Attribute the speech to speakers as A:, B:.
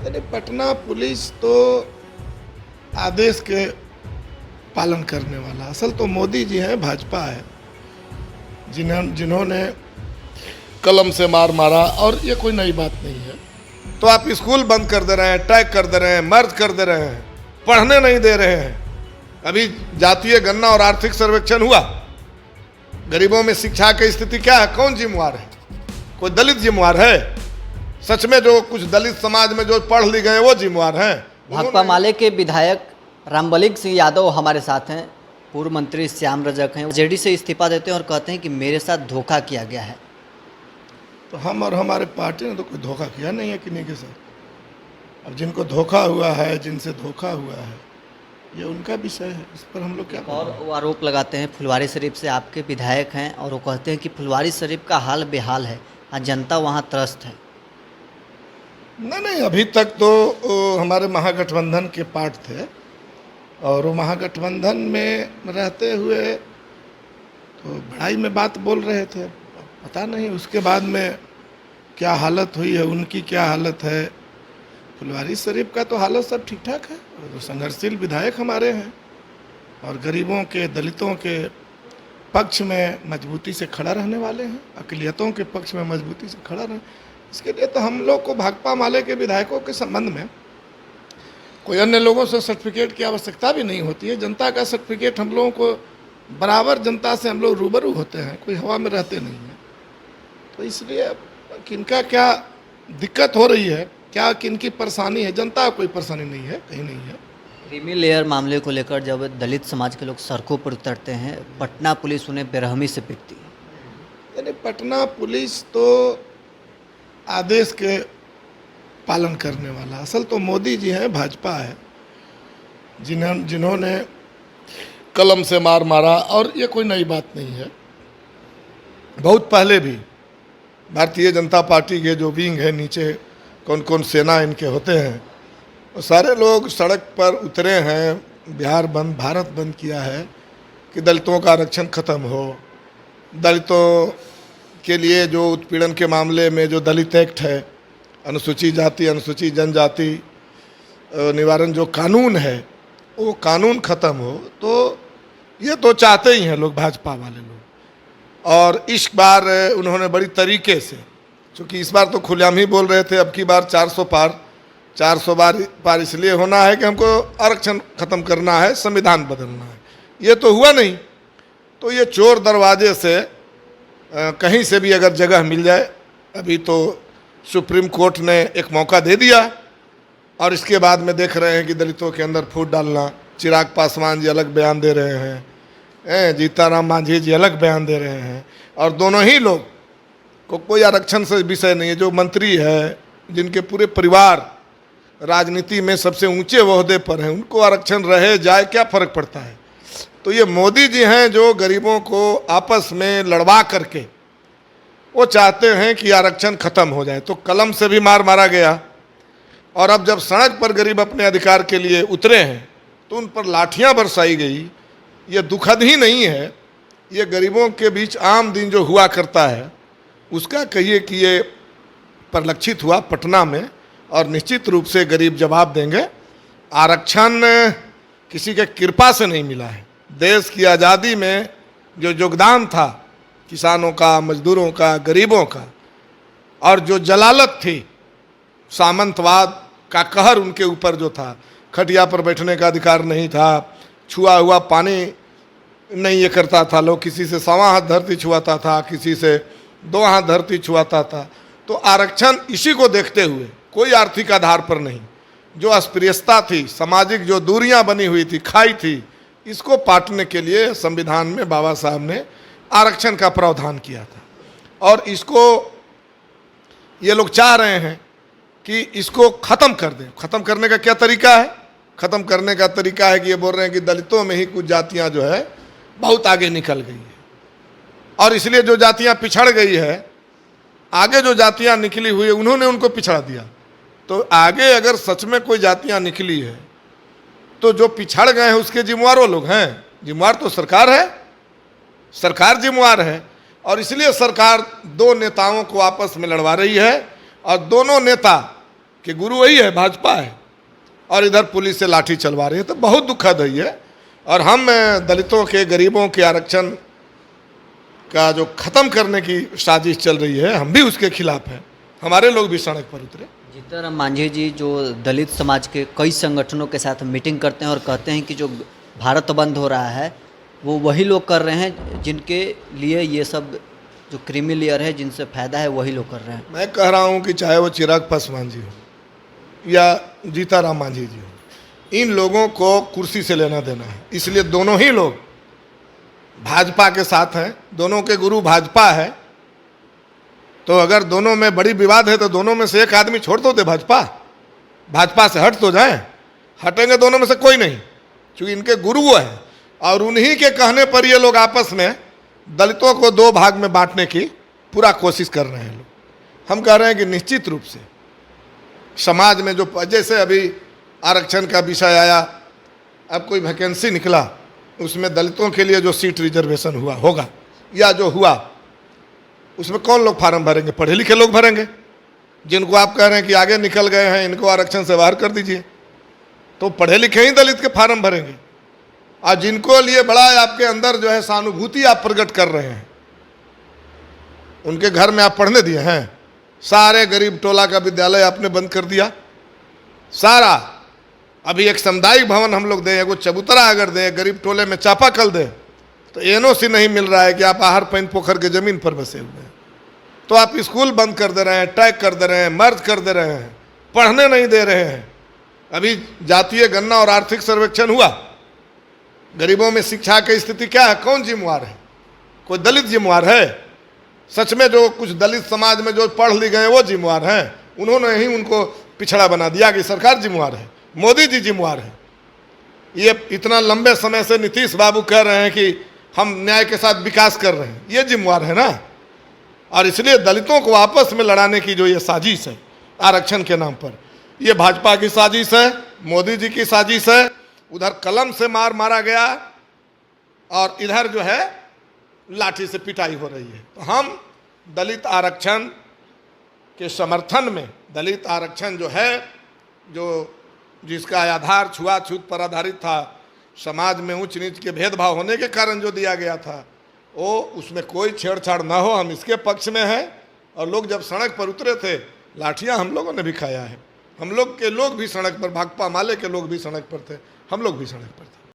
A: यानी पटना पुलिस तो आदेश के पालन करने वाला, असल तो मोदी जी हैं, भाजपा है, जिन्होंने कलम से मार मारा। और ये कोई नई बात नहीं है। तो आप स्कूल बंद कर दे रहे हैं, टैग कर दे रहे हैं, मर्ज कर दे रहे हैं, पढ़ने नहीं दे रहे हैं। अभी जातीय गणना और आर्थिक सर्वेक्षण हुआ, गरीबों में शिक्षा की स्थिति क्या है, कौन जिम्मेवार है? कोई दलित जिम्मेवार है? सच में जो कुछ दलित समाज में जो पढ़ लिख गए वो जिम्मेवार हैं?
B: भाकपा माले के विधायक रामबलिक सिंह यादव हमारे साथ हैं, पूर्व मंत्री श्याम रजक हैं, जेडी से इस्तीफा देते हैं और कहते हैं कि मेरे साथ धोखा किया गया है।
A: तो हम और हमारे पार्टी ने तो कोई धोखा किया नहीं है किन्हीं के साथ। अब जिनको धोखा हुआ है, जिनसे धोखा हुआ है, ये उनका विषय है, इस पर हम लोग क्या करें?
B: और वो आरोप लगाते हैं फुलवारी शरीफ से आपके विधायक हैं और वो कहते हैं कि फुलवारी शरीफ का हाल बेहाल है, जनता वहाँ त्रस्त है।
A: नहीं, अभी तक तो हमारे महागठबंधन के पार्ट थे और वो महागठबंधन में रहते हुए तो बड़ाई में बात बोल रहे थे। पता नहीं उसके बाद में क्या हालत हुई है, उनकी क्या हालत है। फुलवारी शरीफ का तो हालत सब ठीक ठाक है, तो संघर्षशील विधायक हमारे हैं और गरीबों के, दलितों के पक्ष में मजबूती से खड़ा रहने वाले हैं, अक़लियतों के पक्ष में मजबूती से खड़ा रहे। इसके लिए तो हम लोग को भाकपा माले के विधायकों के संबंध में कोई अन्य लोगों से सर्टिफिकेट की आवश्यकता भी नहीं होती है। जनता का सर्टिफिकेट हम लोगों को बराबर, जनता से हम लोग रूबरू होते हैं, कोई हवा में रहते नहीं हैं। तो इसलिए किनका क्या दिक्कत हो रही है, क्या किनकी परेशानी है, जनता को कोई परेशानी नहीं है, कहीं नहीं है।
B: क्रीमी लेयर मामले को लेकर जब दलित समाज के लोग सड़कों पर उतरते हैं, पटना पुलिस उन्हें बेरहमी से पीटती है।
A: यानी पटना पुलिस तो आदेश के पालन करने वाला, असल तो मोदी जी हैं, भाजपा है, जिन्होंने कलम से मार मारा। और ये कोई नई बात नहीं है। बहुत पहले भी भारतीय जनता पार्टी के जो विंग है, नीचे कौन कौन सेना इनके होते हैं, वो सारे लोग सड़क पर उतरे हैं। बिहार बंद, भारत बंद किया है कि दलितों का आरक्षण खत्म हो, दलितों के लिए जो उत्पीड़न के मामले में जो दलित एक्ट है, अनुसूचित जाति, अनुसूचित जनजाति निवारण जो कानून है, वो कानून खत्म हो। तो ये तो चाहते ही हैं लोग, भाजपा वाले लोग। और इस बार उन्होंने बड़ी तरीके से, क्योंकि इस बार तो खुलेआम ही बोल रहे थे, अब की बार 400 पार इसलिए होना है कि हमको आरक्षण खत्म करना है, संविधान बदलना है। ये तो हुआ नहीं। तो ये चोर दरवाजे से कहीं से भी अगर जगह मिल जाए, अभी तो सुप्रीम कोर्ट ने एक मौका दे दिया और इसके बाद में देख रहे हैं कि दलितों के अंदर फूट डालना। चिराग पासवान जी अलग बयान दे रहे हैं, जीताराम मांझी जी अलग बयान दे रहे हैं, और दोनों ही लोग को कोई आरक्षण से विषय नहीं है। जो मंत्री है, जिनके पूरे परिवार राजनीति में सबसे ऊंचे ओहदे पर हैं, उनको आरक्षण रहे जाए क्या फ़र्क पड़ता है। तो ये मोदी जी हैं जो गरीबों को आपस में लड़वा करके वो चाहते हैं कि आरक्षण खत्म हो जाए। तो कलम से भी मार मारा गया और अब जब सड़क पर गरीब अपने अधिकार के लिए उतरे हैं तो उन पर लाठियां बरसाई गई। ये दुखद ही नहीं है, ये गरीबों के बीच आम दिन जो हुआ करता है उसका कहिए कि ये परिलक्षित हुआ पटना में, और निश्चित रूप से गरीब जवाब देंगे। आरक्षण किसी के कृपा से नहीं मिला है। देश की आज़ादी में जो योगदान था किसानों का, मजदूरों का, गरीबों का, और जो जलालत थी, सामंतवाद का कहर उनके ऊपर जो था, खटिया पर बैठने का अधिकार नहीं था, छुआ हुआ पानी नहीं ये करता था, लोग किसी से 1.25 हाथ धरती छुआता था, किसी से 2 हाथ धरती छुआता था। तो आरक्षण इसी को देखते हुए, कोई आर्थिक आधार पर नहीं, जो अस्पृश्यता थी, सामाजिक जो दूरियां बनी हुई थी, खाई थी, इसको पाटने के लिए संविधान में बाबा साहब ने आरक्षण का प्रावधान किया था। और इसको ये लोग चाह रहे हैं कि इसको ख़त्म कर दें। ख़त्म करने का क्या तरीका है? ख़त्म करने का तरीका है कि ये बोल रहे हैं कि दलितों में ही कुछ जातियां जो है बहुत आगे निकल गई है, और इसलिए जो जातियां पिछड़ गई है, आगे जो जातियां निकली हुई है उन्होंने उनको पिछड़ा दिया। तो आगे अगर सच में कोई जातियां निकली है तो जो पिछड़ गए हैं उसके जिम्मेवार वो लोग हैं। जिम्मेवार तो सरकार है, सरकार जिम्मेवार है। और इसलिए सरकार 2 नेताओं को आपस में लड़वा रही है, और दोनों नेता कि गुरु वही है, भाजपा है, और इधर पुलिस से लाठी चलवा रही है। तो बहुत दुखद है ये। और हम दलितों के, गरीबों के आरक्षण का जो ख़त्म करने की साजिश चल रही है, हम भी उसके खिलाफ हैं। हमारे लोग भी सड़क पर उतरे।
B: जीतन मांझी जी जो दलित समाज के कई संगठनों के साथ मीटिंग करते हैं और कहते हैं कि जो भारत बंद हो रहा है वो वही लोग कर रहे हैं जिनके लिए ये सब जो क्रीमी लेयर है, जिनसे फ़ायदा है, वही लोग कर रहे हैं।
A: मैं कह रहा हूँ कि चाहे वो चिराग पासवान जी हो या जीताराम मांझी जी हो, इन लोगों को कुर्सी से लेना देना है। इसलिए दोनों ही लोग भाजपा के साथ हैं, दोनों के गुरु भाजपा है। तो अगर दोनों में बड़ी विवाद है तो दोनों में से एक आदमी छोड़ तो दे, भाजपा से हट तो जाए। हटेंगे दोनों में से कोई नहीं, क्योंकि इनके गुरु वो है। और उन्हीं के कहने पर ये लोग आपस में दलितों को दो भाग में बांटने की पूरा कोशिश कर रहे हैं लोग। हम कह रहे हैं कि निश्चित रूप से समाज में जो, जैसे अभी आरक्षण का विषय आया, अब कोई वैकेंसी निकला, उसमें दलितों के लिए जो सीट रिजर्वेशन हुआ होगा या जो हुआ, उसमें कौन लोग फार्म भरेंगे? पढ़े लिखे लोग भरेंगे। जिनको आप कह रहे हैं कि आगे निकल गए हैं, इनको आरक्षण से बाहर कर दीजिए, तो पढ़े लिखे ही दलित के फार्म भरेंगे। और जिनको लिए बड़ा आपके अंदर जो है सहानुभूति आप प्रकट कर रहे हैं, उनके घर में आप पढ़ने दिए हैं। सारे गरीब टोला का विद्यालय आपने बंद कर दिया, सारा। अभी एक सामुदायिक भवन हम लोग दें, एगो चबूतरा अगर दें, गरीब टोले में चापाकल दें, तो एनओसी नहीं मिल रहा है कि आप आहर पैन पोखर के ज़मीन पर बसे हुए हैं। तो आप स्कूल बंद कर दे रहे हैं, टैग कर दे रहे हैं, मर्ज कर दे रहे हैं, पढ़ने नहीं दे रहे हैं। अभी जातीय गणना और आर्थिक सर्वेक्षण हुआ, गरीबों में शिक्षा की स्थिति क्या है? कौन जिम्मेवार है? कोई दलित जिम्मेवार है? सच में जो कुछ दलित समाज में जो पढ़ लिख गए वो जिम्मेवार हैं? उन्होंने ही उनको पिछड़ा बना दिया कि सरकार जिम्मेवार है, मोदी जी जिम्मेवार है। ये इतना लंबे समय से नीतीश बाबू कह रहे हैं कि हम न्याय के साथ विकास कर रहे हैं, ये जिम्मेवार है ना। और इसलिए दलितों को आपस में लड़ाने की जो ये साजिश है आरक्षण के नाम पर, ये भाजपा की साजिश है, मोदी जी की साजिश है। उधर कलम से मार मारा गया और इधर जो है लाठी से पिटाई हो रही है। तो हम दलित आरक्षण के समर्थन में, दलित आरक्षण जो है, जो जिसका आधार छुआछूत पर आधारित था, समाज में ऊंच नीच के भेदभाव होने के कारण जो दिया गया था, वो उसमें कोई छेड़छाड़ ना हो, हम इसके पक्ष में हैं। और लोग जब सड़क पर उतरे थे, लाठियां हम लोगों ने भी खाया है। हम लोग के लोग भी सड़क पर, भाकपा माले के लोग भी सड़क पर थे, हम लोग भी सड़क पर थे।